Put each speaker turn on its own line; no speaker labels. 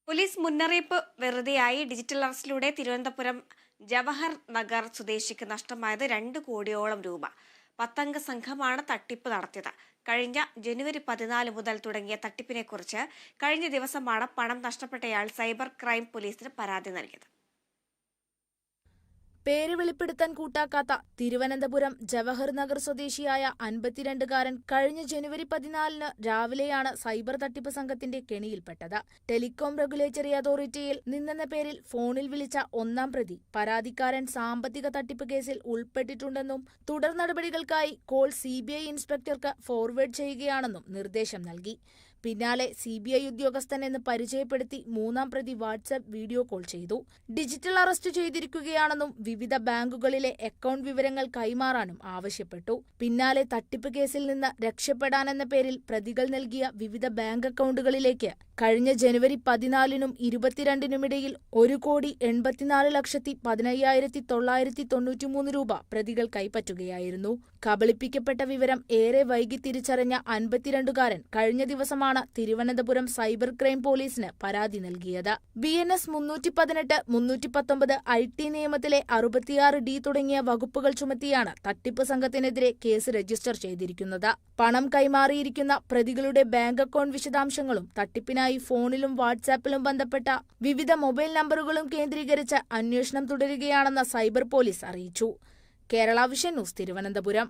Police മുന്നറിയിപ്പ് വെറുതെയായി digital അറസ്റ്റിലൂടെ Thiruvananthapuram Jawahar Nagar സ്വദേശിക്ക് നഷ്ടമായത് 2 കോടിയോളം രൂപ. 10 അംഗ സംഘമാണ് തട്ടിപ്പ് നടത്തിയത്. കഴിഞ്ഞ ജനുവരി 14 മുതൽ തുടങ്ങിയ തട്ടിപ്പിനെക്കുറിച്ച് കഴിഞ്ഞ ദിവസമാണ് പണം നഷ്ടപ്പെട്ടയാൾ സൈബർ ക്രൈം പോലീസിന് പരാതി നൽകിയത്.
പേര് വെളിപ്പെടുത്താൻ കൂട്ടാക്കാത്ത തിരുവനന്തപുരം ജവഹർ നഗർ സ്വദേശിയായ 52-കാരൻ കഴിഞ്ഞ ജനുവരി 14 രാവിലെയാണ് സൈബർ തട്ടിപ്പ് സംഘത്തിന്റെ കെണിയിൽപ്പെട്ടത്. ടെലികോം റെഗുലേറ്ററി അതോറിറ്റിയിൽ നിന്നെന്ന പേരിൽ ഫോണിൽ വിളിച്ച 1-ാം പ്രതി പരാതിക്കാരൻ സാമ്പത്തിക തട്ടിപ്പ് കേസിൽ ഉൾപ്പെട്ടിട്ടുണ്ടെന്നും തുടർ നടപടികൾക്കായി കോൾ CBI ഇൻസ്പെക്ടർക്ക് ഫോർവേഡ് ചെയ്യുകയാണെന്നും നിർദ്ദേശം നൽകി. പിന്നാലെ CBI ഉദ്യോഗസ്ഥൻ എന്ന് പരിചയപ്പെടുത്തി 3-ാം പ്രതി വാട്സ്ആപ്പ് വീഡിയോ കോൾ ചെയ്തു. ഡിജിറ്റൽ അറസ്റ്റ് ചെയ്തിരിക്കുകയാണെന്നും വിവിധ ബാങ്കുകളിലെ അക്കൗണ്ട് വിവരങ്ങൾ കൈമാറാനും ആവശ്യപ്പെട്ടു. പിന്നാലെ തട്ടിപ്പ് കേസിൽ നിന്ന് രക്ഷപ്പെടാനെന്ന പേരിൽ പ്രതികൾ നൽകിയ വിവിധ ബാങ്ക് അക്കൗണ്ടുകളിലേക്ക് കഴിഞ്ഞ ജനുവരി 14-നും 22-നുമിടയിൽ 1,84,15,993 രൂപ പ്രതികൾ കൈപ്പറ്റുകയായിരുന്നു. കബളിപ്പിക്കപ്പെട്ട വിവരം ഏറെ വൈകി തിരിച്ചറിഞ്ഞ 52-കാരൻ കഴിഞ്ഞ ദിവസമാണ് തിരുവനന്തപുരം സൈബർ ക്രൈം പോലീസിന് പരാതി നൽകിയത്. BNS 318, 319, IT നിയമത്തിലെ 66D തുടങ്ങിയ വകുപ്പുകൾ ചുമത്തിയാണ് തട്ടിപ്പ് സംഘത്തിനെതിരെ കേസ് രജിസ്റ്റർ ചെയ്തിരിക്കുന്നത്. പണം കൈമാറിയിരിക്കുന്ന പ്രതികളുടെ ബാങ്ക് അക്കൗണ്ട് വിശദാംശങ്ങളും തട്ടിപ്പിനായി ഫോണിലും വാട്സാപ്പിലും ബന്ധപ്പെട്ട വിവിധ മൊബൈൽ നമ്പറുകളും കേന്ദ്രീകരിച്ച് അന്വേഷണം തുടരുകയാണെന്ന് സൈബർ പോലീസ് അറിയിച്ചു. Kerala vision news, Thiruvananthapuram.